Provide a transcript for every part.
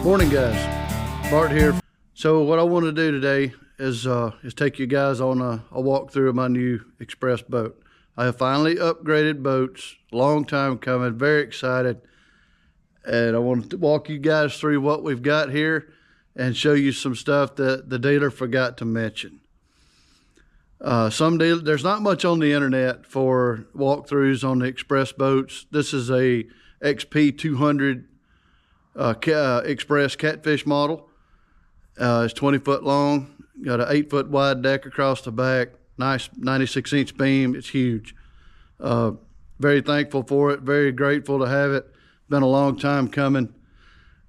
Morning guys, Bart here. So what I want to do today is take you guys on a walkthrough of my new Express boat. I have finally upgraded boats, long time coming, very excited. And I want to walk you guys through what we've got here and show you some stuff that the dealer forgot to mention. There's not much on the internet for walkthroughs on the Express boats. This is a XP200 Express Catfish model. It's 20 foot long, got an 8 foot wide deck across the back, nice 96-inch beam. It's huge. Very thankful for it, very grateful to have it. Been a long time coming,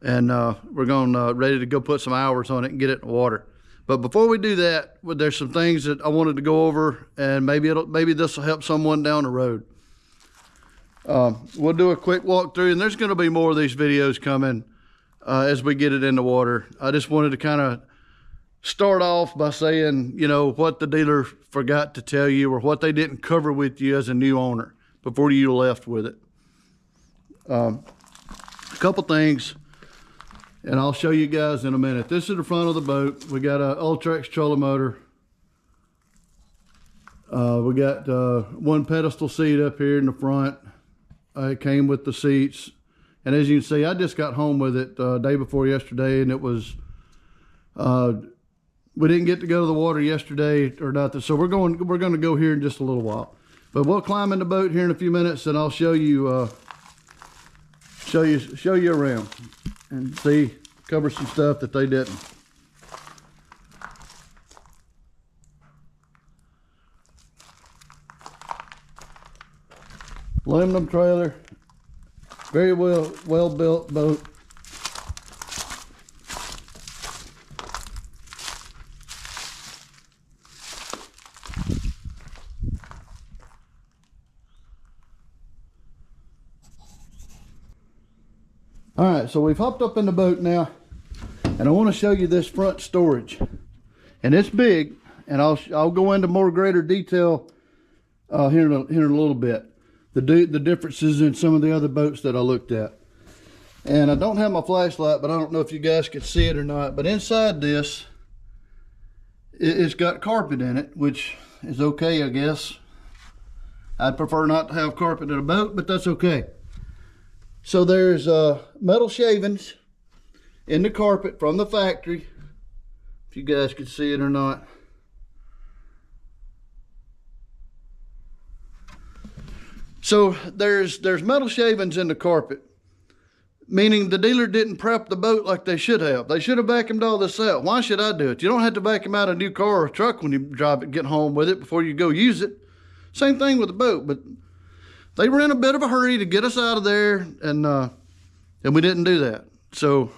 and we're ready to go put some hours on it and get it in the water. But before we do that, there's some things that I wanted to go over, and maybe this will help someone down the road. We'll do a quick walkthrough, and there's going to be more of these videos coming as we get it in the water. I just wanted to kind of start off by saying, you know, what the dealer forgot to tell you or what they didn't cover with you as a new owner before you left with it. A couple things, and I'll show you guys in a minute. This is the front of the boat. We got a Ultrex trolling motor. We got one pedestal seat up here in the front. It came with the seats, and as you can see, I just got home with it day before yesterday, and it was we didn't get to go to the water yesterday or nothing, so we're going to go here in just a little while. But we'll climb in the boat here in a few minutes, and I'll show you around and cover some stuff that they didn't. Aluminum trailer, very well built boat. All right, so we've hopped up in the boat now, and I want to show you this front storage, and it's big, and I'll go into more greater detail here in a little bit. The differences in some of the other boats that I looked at. And I don't have my flashlight, but I don't know if you guys can see it or not. But inside this, it's got carpet in it, which is okay, I guess. I'd prefer not to have carpet in a boat, but that's okay. So there's metal shavings in the carpet from the factory, if you guys can see it or not. So there's metal shavings in the carpet, meaning the dealer didn't prep the boat like they should have. They should have vacuumed all this out. Why should I do it? You don't have to vacuum out a new car or truck when you drive it, get home with it before you go use it. Same thing with the boat, but they were in a bit of a hurry to get us out of there, and we didn't do that. So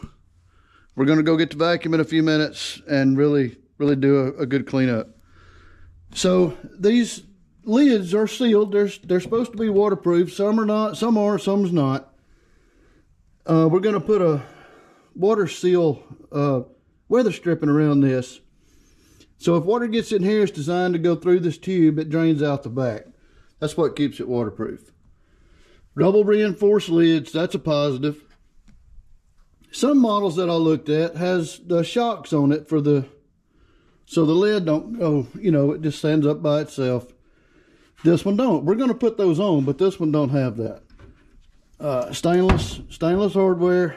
we're going to go get the vacuum in a few minutes and really do a good cleanup. So these lids are sealed. They're supposed to be waterproof. Some are not, some are, some's not. We're going to put a water seal weather stripping around this. So if water gets in here, it's designed to go through this tube. It drains out the back. That's what keeps it waterproof. Double reinforced lids, that's a positive. Some models that I looked at has the shocks on it so the lid don't go, you know, it just stands up by itself. This one don't. We're going to put those on, but this one don't have that. Stainless hardware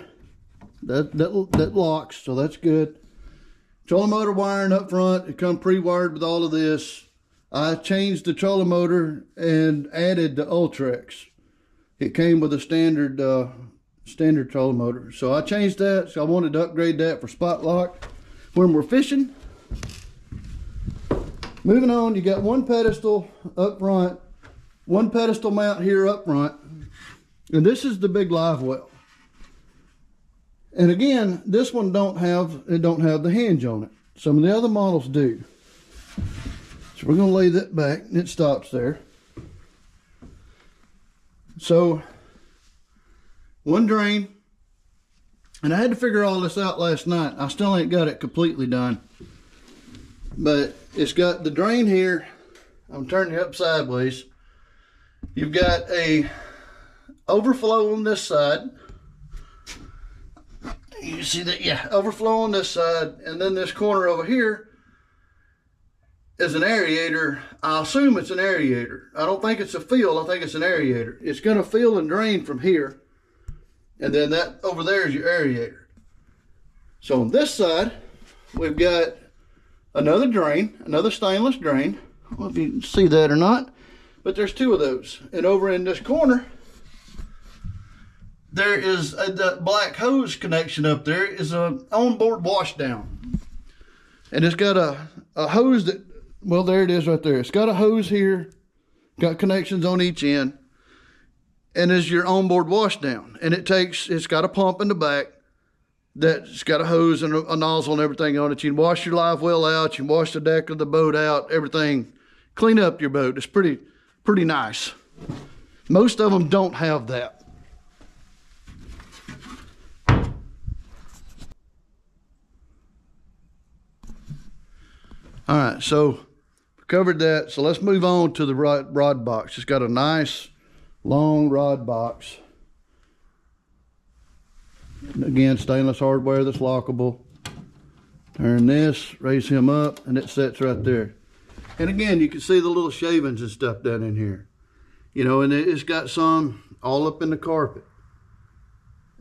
that locks, so that's good. Trolling motor wiring up front. It come pre-wired with all of this. I changed the trolling motor and added the Ultrex. It came with a standard trolling motor, so I changed that. So I wanted to upgrade that for spot lock when we're fishing. Moving on, you got one pedestal up front, one pedestal mount here up front, and this is the big live well. And again, this one don't have the hinge on it. Some of the other models do. So we're going to lay that back, and it stops there. So one drain, and I had to figure all this out last night. I still ain't got it completely done. But it's got the drain here. I'm turning it up sideways. You've got a overflow on this side. can see that, yeah, overflow on this side, and then this corner over here is an aerator. I assume it's an aerator. I don't think it's a fill, I think it's an aerator. It's gonna fill and drain from here, and then that over there is your aerator. So on this side, we've got another drain, another stainless drain. I don't know if you can see that or not, but there's two of those. And over in this corner, there is that black hose connection up there is a onboard wash down. And it's got a hose that, well, there it is right there. It's got a hose here, got connections on each end, and is your onboard wash down. And it's got a pump in the back that's got a hose and a nozzle and everything on it. You can wash your live well out, you can wash the deck of the boat out, everything. Clean up your boat. It's pretty nice. Most of them don't have that. All right, so covered that. So let's move on to the rod box. It's got a nice long rod box. Again, stainless hardware that's lockable. Turn this, raise him up, and it sits right there. And again, you can see the little shavings and stuff down in here. You know, and it's got some all up in the carpet.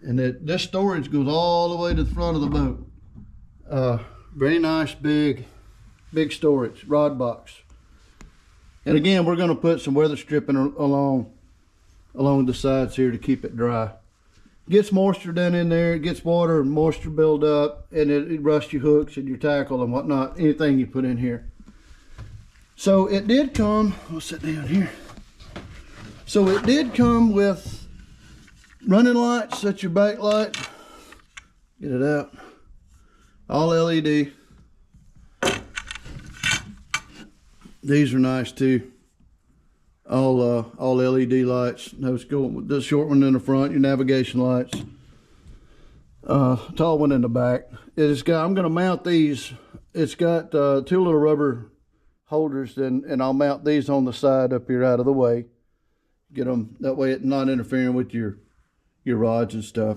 And this storage goes all the way to the front of the boat. Very nice, big storage, rod box. And again, we're gonna put some weather stripping along the sides here to keep it dry. Gets moisture down in there, it gets water and moisture build up, and it rusts your hooks and your tackle and whatnot, anything you put in here. So it did come, I'll sit down here. So it did come with running lights, that's your back light. Get it out. All LED. These are nice too. All LED lights. Those go with the short one in the front, your navigation lights. Tall one in the back. I'm gonna mount these. It's got two little rubber holders, and I'll mount these on the side up here out of the way. Get them that way it's not interfering with your rods and stuff.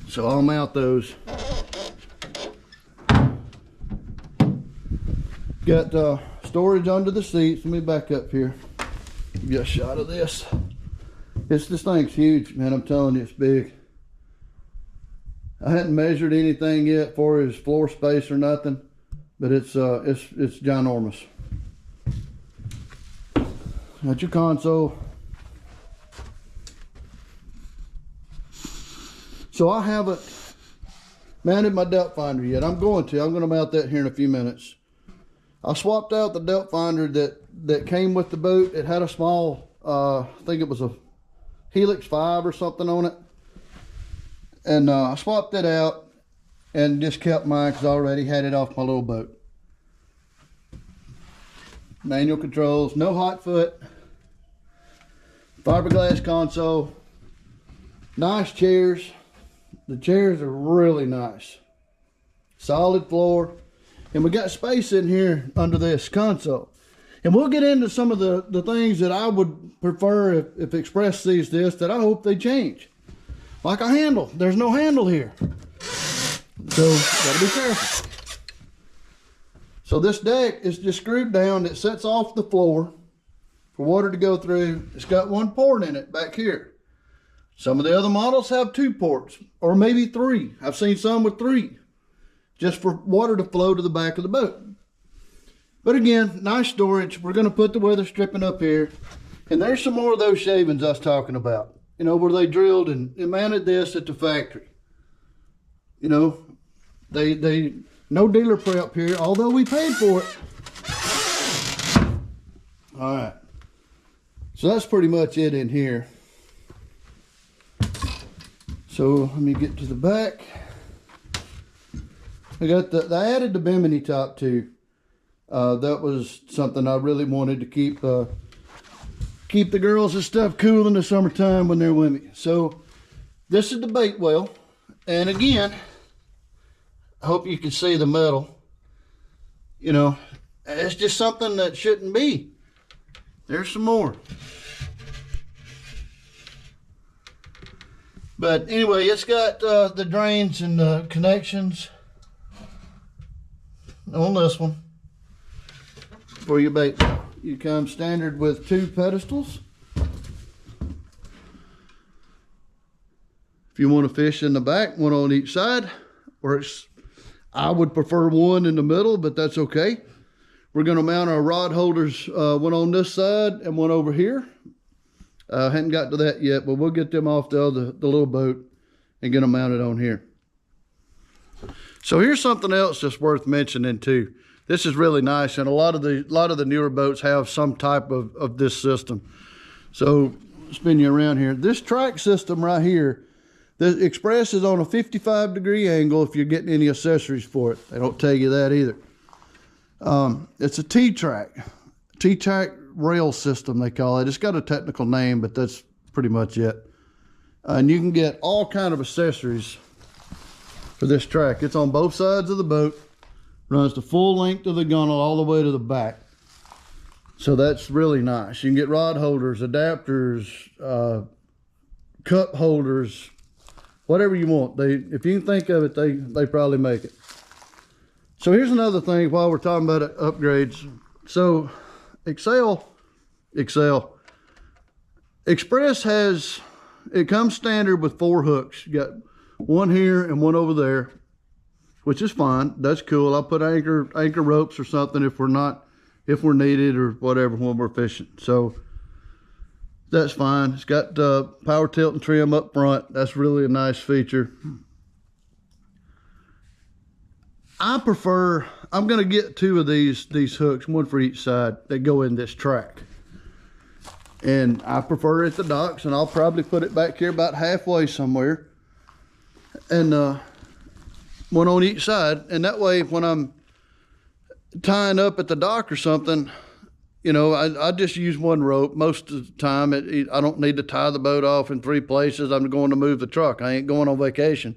So I'll mount those. Got storage under the seats. Let me back up here. Give you a shot of this. This thing's huge, man. I'm telling you, it's big. I hadn't measured anything yet for his floor space or nothing, but it's ginormous. Got your console. So I haven't mounted my depth finder yet. I'm going to mount that here in a few minutes. I swapped out the depth finder that came with the boat. It had a small, I think it was a Helix 5 or something on it. And I swapped it out and just kept mine because I already had it off my little boat. Manual controls, no hot foot. Fiberglass console. Nice chairs. The chairs are really nice. Solid floor. And we got space in here under this console. And we'll get into some of the things that I would prefer if Xpress sees this, that I hope they change. Like a handle. There's no handle here. So, gotta be careful. So this deck is just screwed down. It sets off the floor for water to go through. It's got one port in it back here. Some of the other models have 2 ports, or maybe 3. I've seen some with 3. Just for water to flow to the back of the boat. But again, nice storage. We're gonna put the weather stripping up here. And there's some more of those shavings I was talking about. You know, where they drilled and mounted this at the factory. You know, they no dealer prep here, although we paid for it. All right. So that's pretty much it in here. So let me get to the back. I got I added the bimini top too. That was something I really wanted to keep the girls and stuff cool in the summertime when they're with me. So this is the bait well, and again, I hope you can see the metal. You know, it's just something that shouldn't be. There's some more. But anyway, it's got the drains and the connections on this one for your bait. You come standard with 2 pedestals. If you want to fish in the back, one on each side, or I would prefer one in the middle, but that's okay. We're going to mount our rod holders, one on this side and one over here. Hadn't got to that yet, but we'll get them off the little boat and get them mounted on here. So here's something else that's worth mentioning too. This is really nice, and a lot of the newer boats have some type of this system. So spin you around here. This track system right here, the Xpress is on a 55-degree angle if you're getting any accessories for it. They don't tell you that either. It's a T-track rail system, they call it. It's got a technical name, but that's pretty much it. And you can get all kind of accessories for this track. It's on both sides of the boat, runs the full length of the gunnel all the way to the back. So that's really nice. You can get rod holders, adapters, cup holders, whatever you want. If you can think of it, they probably make it. So here's another thing while we're talking about upgrades. So Xpress it comes standard with 4 hooks. You got one here and one over there, which is fine. That's cool. I'll put anchor ropes or something if we're needed or whatever when we're fishing. So that's fine. It's got power tilt and trim up front. That's really a nice feature. I'm going to get 2 of these hooks, one for each side, that go in this track. And I prefer it at the docks, and I'll probably put it back here about halfway somewhere. And one on each side. And that way, when I'm tying up at the dock or something, you know, I just use one rope. Most of the time, I don't need to tie the boat off in 3 places. I'm going to move the truck. I ain't going on vacation.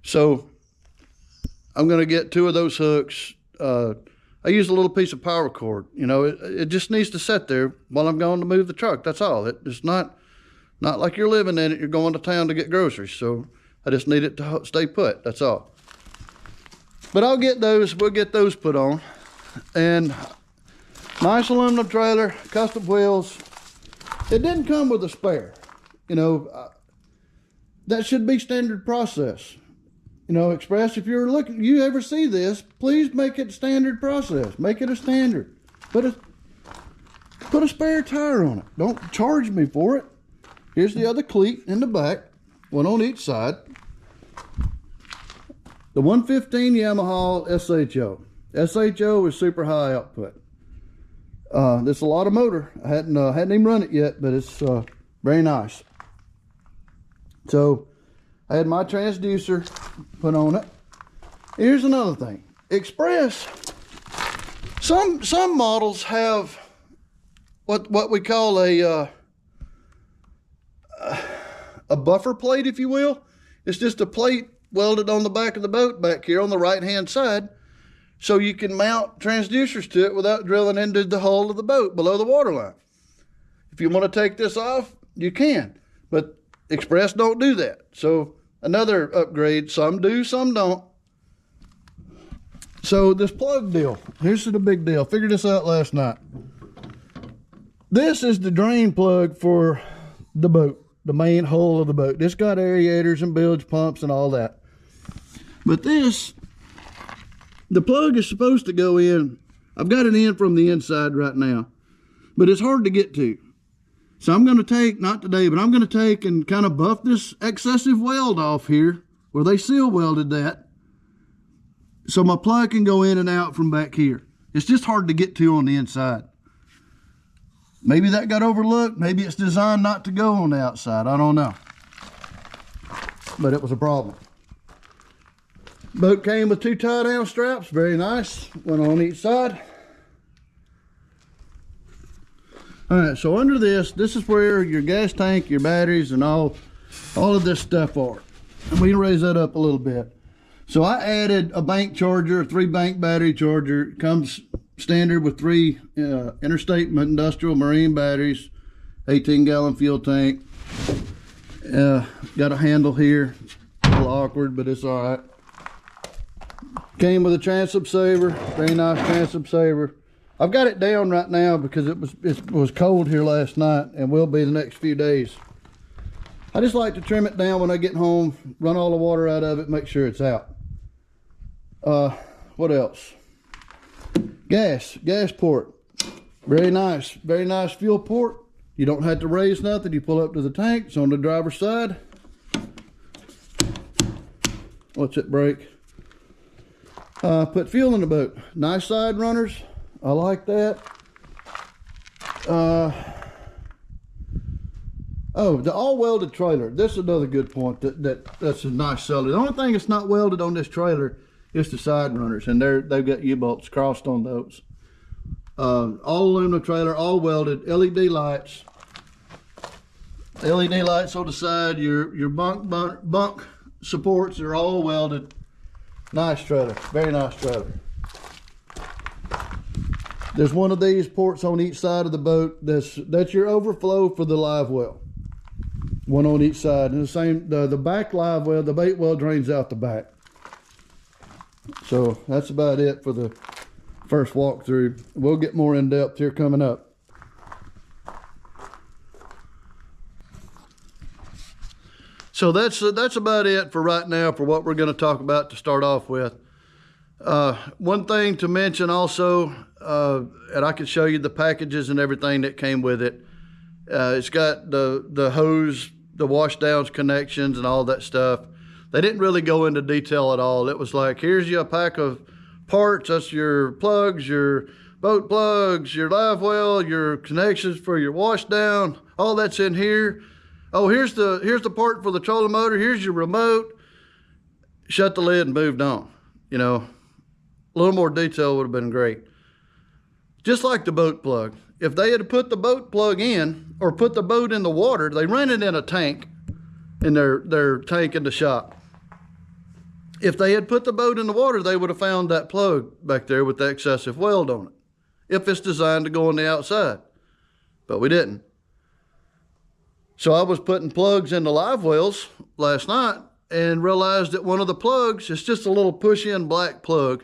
So I'm going to get 2 of those hooks. I use a little piece of power cord. You know, it just needs to sit there while I'm going to move the truck. That's all. It's not like you're living in it. You're going to town to get groceries. So I just need it to stay put. That's all. But I'll get those. We'll get those put on. And nice aluminum trailer, custom wheels. It didn't come with a spare. You know, that should be standard process. You know, Xpress, if you ever see this, please make it standard process. Make it a standard. Put a spare tire on it. Don't charge me for it. Here's the other cleat in the back, one on each side. The 115 Yamaha SHO. SHO is super high output. This is a lot of motor. I hadn't even run it yet, but it's very nice. So I had my transducer put on it. Here's another thing. Xpress, some models have what we call a buffer plate, if you will. It's just a plate welded on the back of the boat back here on the right hand side, so you can mount transducers to it without drilling into the hull of the boat below the waterline. If you want to take this off, you can, but Xpress don't do that. So another upgrade. Some do, some don't. So this plug deal, here's the big deal. Figured this out last night. This is the drain plug for the boat, the main hull of the boat. This got aerators and bilge pumps and all that. But the plug is supposed to go in. I've got it in from the inside right now, but it's hard to get to. So I'm going to take, not today, but I'm going to take and kind of buff this excessive weld off here where they seal welded that, so my plug can go in and out from back here. It's just hard to get to on the inside. Maybe that got overlooked. Maybe it's designed not to go on the outside. I don't know. But it was a problem. Boat came with 2 tie-down straps. Very nice. One on each side. Alright, so under this is where your gas tank, your batteries, and all of this stuff are. And we can raise that up a little bit. So I added a bank charger, a 3-bank battery charger. It comes standard with 3 interstate industrial marine batteries, 18-gallon fuel tank. Got a handle here, a little awkward, but it's all right. Came with a transom saver, very nice transom saver. I've got it down right now because it was cold here last night and will be the next few days. I just like to trim it down when I get home, run all the water out of it, make sure it's out. What else? Gas port. Very nice fuel port. You don't have to raise nothing. You pull up to the tank. It's on the driver's side. Watch it brake. Put fuel in the boat. Nice side runners. I like that. Oh, the all welded trailer. This is another good point. That's a nice seller. The only thing that's not welded on this trailer is the side runners, and they've got U-bolts crossed on those. All aluminum trailer, all welded. LED lights. LED lights on the side. Your bunk supports are all welded. Nice trailer. Very nice trailer. There's one of these ports on each side of the boat. That's your overflow for the live well. One on each side. And the same, the back live well, the bait well drains out the back. So that's about it for the first walkthrough. We'll get more in depth here coming up. So that's about it for right now for what we're going to talk about to start off with. One thing to mention also, and I can show you the packages and everything that came with it. It's got the hose, the wash downs connections and all that stuff. They didn't really go into detail at all. It was like, here's your pack of parts. That's your plugs, your boat plugs, your live well, your connections for your wash down. All that's in here. Oh, here's the part for the trolling motor. Here's your remote. Shut the lid and moved on. You know, a little more detail would have been great. Just like the boat plug. If they had put the boat plug in or put the boat in the water, they ran it in a tank in their tank in the shop. If they had put the boat in the water, they would have found that plug back there with the excessive weld on it. If it's designed to go on the outside. But we didn't. So I was putting plugs in the live wells last night and realized that one of the plugs is just a little push-in black plug.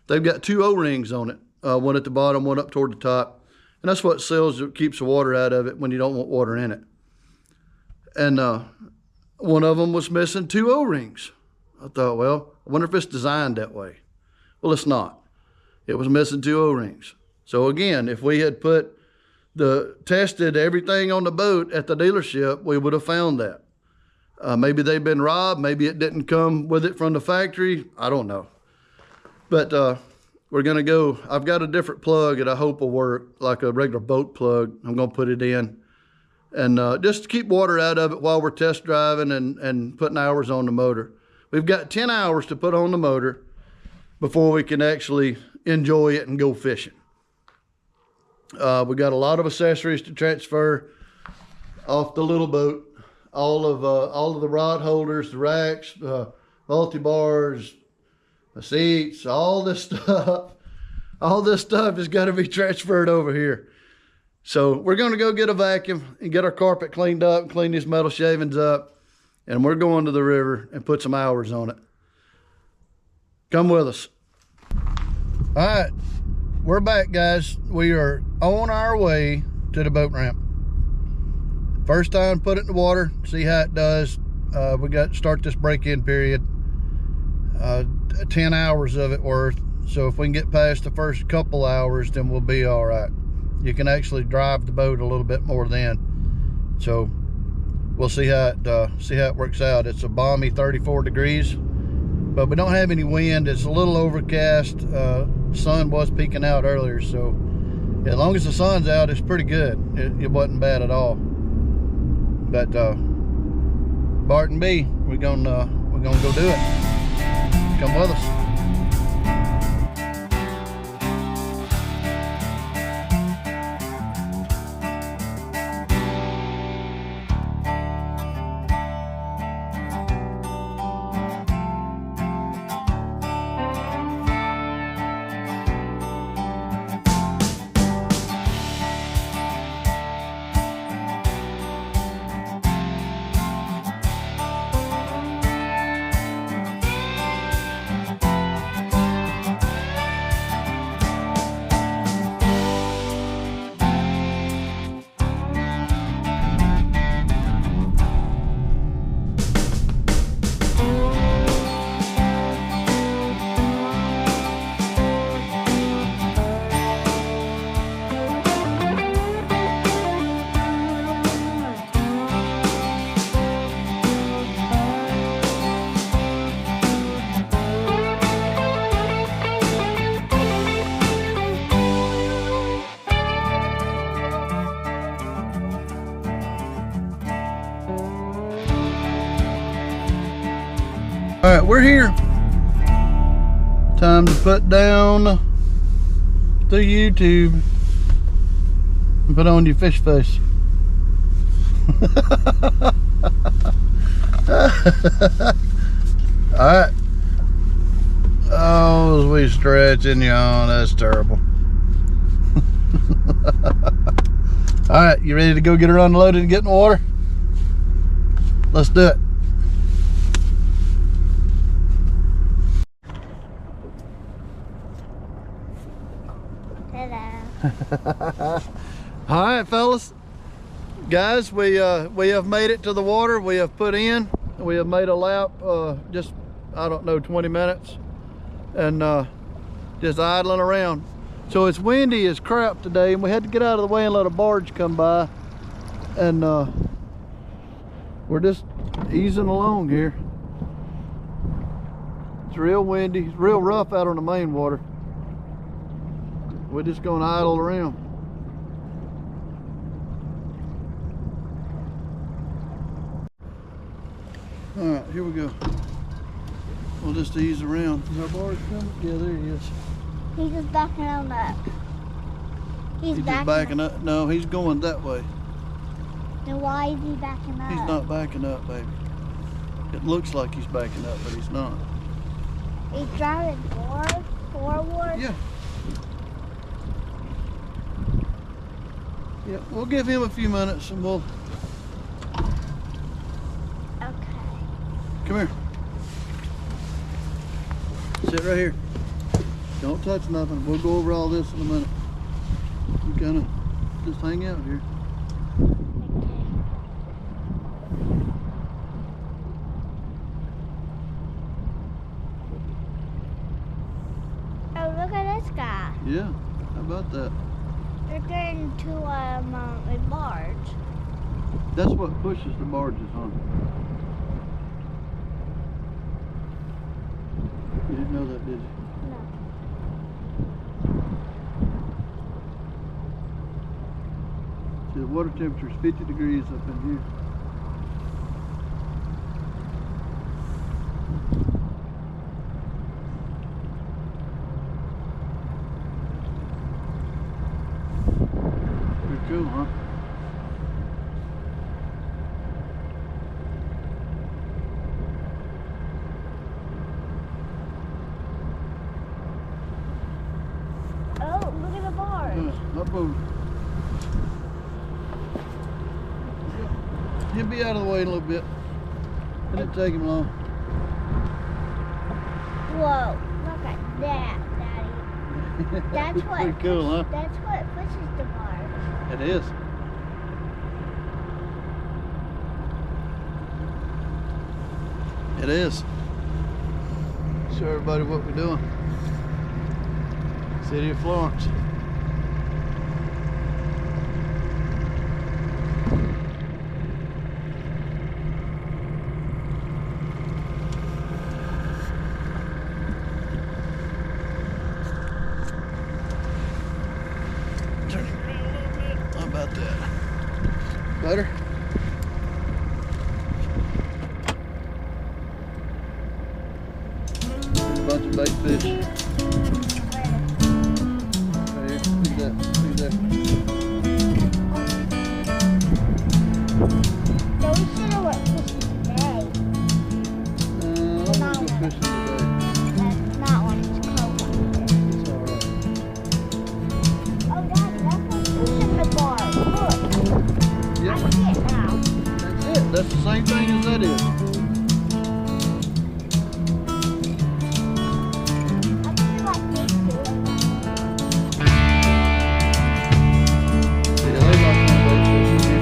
They've got two O-rings on it. One at the bottom, one up toward the top. And that's what keeps the water out of it when you don't want water in it. And one of them was missing two O-rings. I thought, well, I wonder if it's designed that way. Well, it's not. It was missing two O-rings. So again, if we had tested everything on the boat at the dealership, we would have found that. Maybe they've been robbed. Maybe it didn't come with it from the factory. I don't know. But we're going to go. I've got a different plug that I hope will work, like a regular boat plug. I'm going to put it in. And just to keep water out of it while we're test driving and putting hours on the motor. We've got 10 hours to put on the motor before we can actually enjoy it and go fishing. We got a lot of accessories to transfer off the little boat. All of the rod holders, the racks, multi-bars, the seats, all this stuff. All this stuff has got to be transferred over here. So we're going to go get a vacuum and get our carpet cleaned up and clean these metal shavings up. And we're going to the river and put some hours on it. Come with us. All right, we're back, guys. We are on our way to the boat ramp. First time, put it in the water, see how it does. We got to start this break-in period. 10 hours of it worth. So if we can get past the first couple hours, then we'll be all right. You can actually drive the boat a little bit more then. So we'll see how it works out. It's a balmy 34 degrees, but we don't have any wind. It's a little overcast. Sun was peeking out earlier, so as long as the sun's out, it's pretty good. It wasn't bad at all. But Barton B, we're gonna go do it. Come with us. All right, we're here. Time to put down the YouTube and put on your fish face. All right. Oh, we stretching yawn. That's terrible. All right, you ready to go get her unloaded and get in the water? Let's do it. Hello. All right, fellas, guys, we have made it to the water. We have put in. We have made a lap, just I don't know, 20 minutes, and just idling around. So it's windy as crap today, and we had to get out of the way and let a barge come by, and we're just easing along here. It's real windy. It's real rough out on the main water. We're just going to idle around. All right, here we go. We'll just ease around. Is our barge coming? Yeah, there he is. He's just backing on up. He's just backing up. No, he's going that way. Then why is he backing up? He's not backing up, baby. It looks like he's backing up, but he's not. He's driving forward? Yeah. Yeah, we'll give him a few minutes and we'll... Okay. Come here. Sit right here. Don't touch nothing. We'll go over all this in a minute. You kind of just hang out here. Oh, look at this guy. Yeah, how about that? They're getting to a barge. That's what pushes the barges on. You didn't know that, did you? No. See, the water temperature is 50 degrees up in here. Pretty cool, huh? Oh, look at the barge. Up over. He'll be out of the way in a little bit. It didn't take him long. Whoa, look at that, Daddy. That's what pretty cool, huh? That's what pushes the barge. It is. It is. Show everybody what we're doing. City of Florence. Turn it around a little bit. How about that? Better? There's a bunch of bait fish. Right here. Look at that. Look at that. So we should have went fishing today. I'm gonna go fishing today. That's not when it's cold. It's alright. Oh, Daddy, that's what's pushing the barge. Look. Yep. I see it now. That's it. That's the same thing as that is. I feel like this too. Yeah, they like some bait fish in here.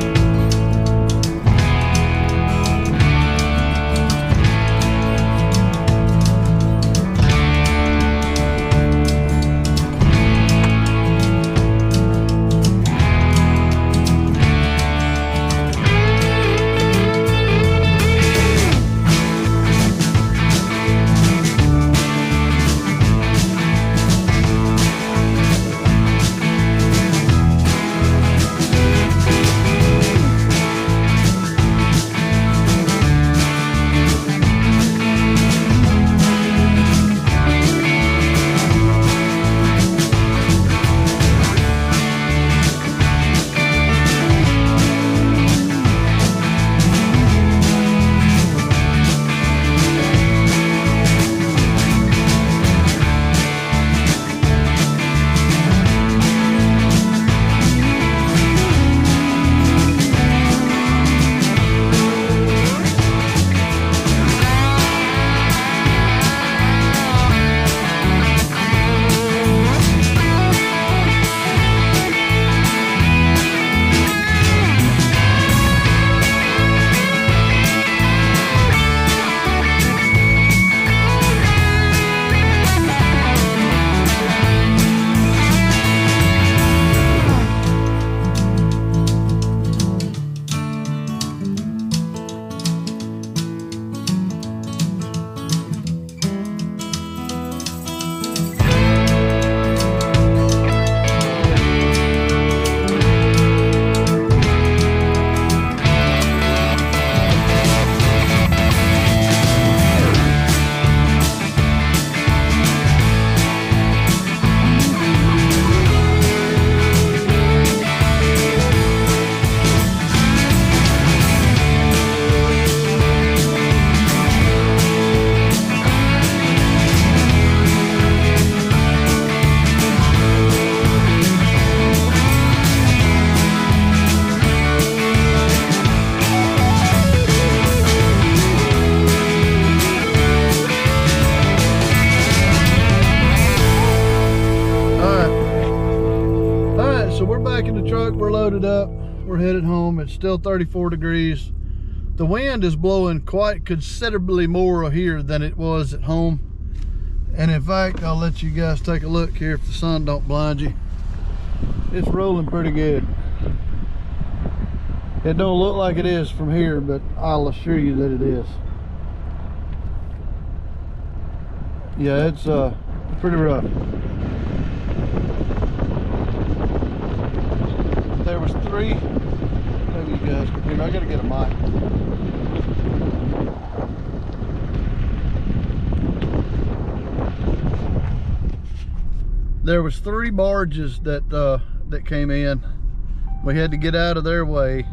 still 34 degrees. The wind is blowing quite considerably more here than it was at home. And in fact, I'll let you guys take a look here if the sun don't blind you. It's rolling pretty good. It don't look like it is from here, but I'll assure you that it is. Yeah, it's pretty rough. There was 3, maybe you guys can hear, I gotta get a mic. There was 3 barges that that came in. We had to get out of their way,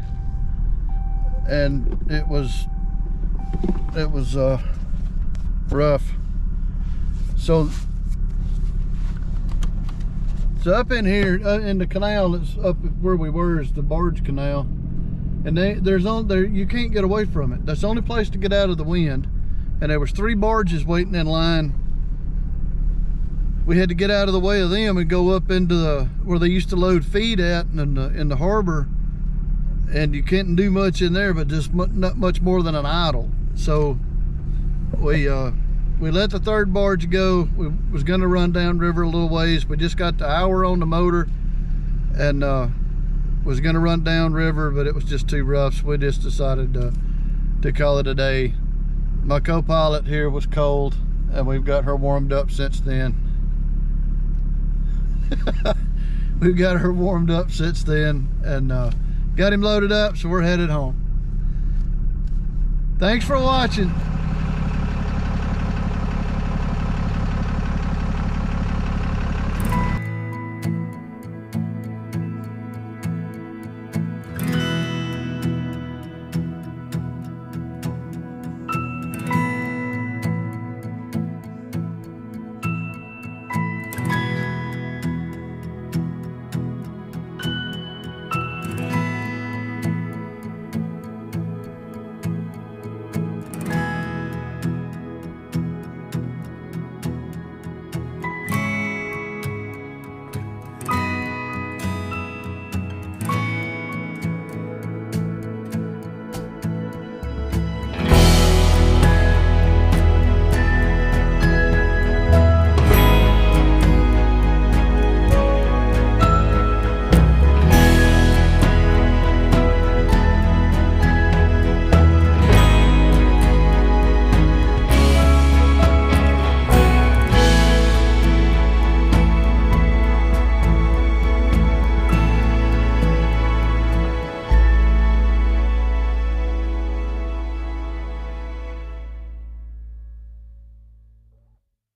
and it was rough. So up in here, in the canal that's up where we were is the barge canal, and you can't get away from it. That's the only place to get out of the wind. And there was 3 barges waiting in line. We had to get out of the way of them and go up into where they used to load feed at in the harbor, and you can't do much in there, but just not much more than an idle. So we let the 3rd barge go. We was going to run down river a little ways. We just got the hour on the motor, and was going to run down river, but it was just too rough, so we just decided to call it a day. My co-pilot here was cold, and we've got her warmed up since then. We've got her warmed up since then, and got him loaded up, so we're headed home. Thanks for watching.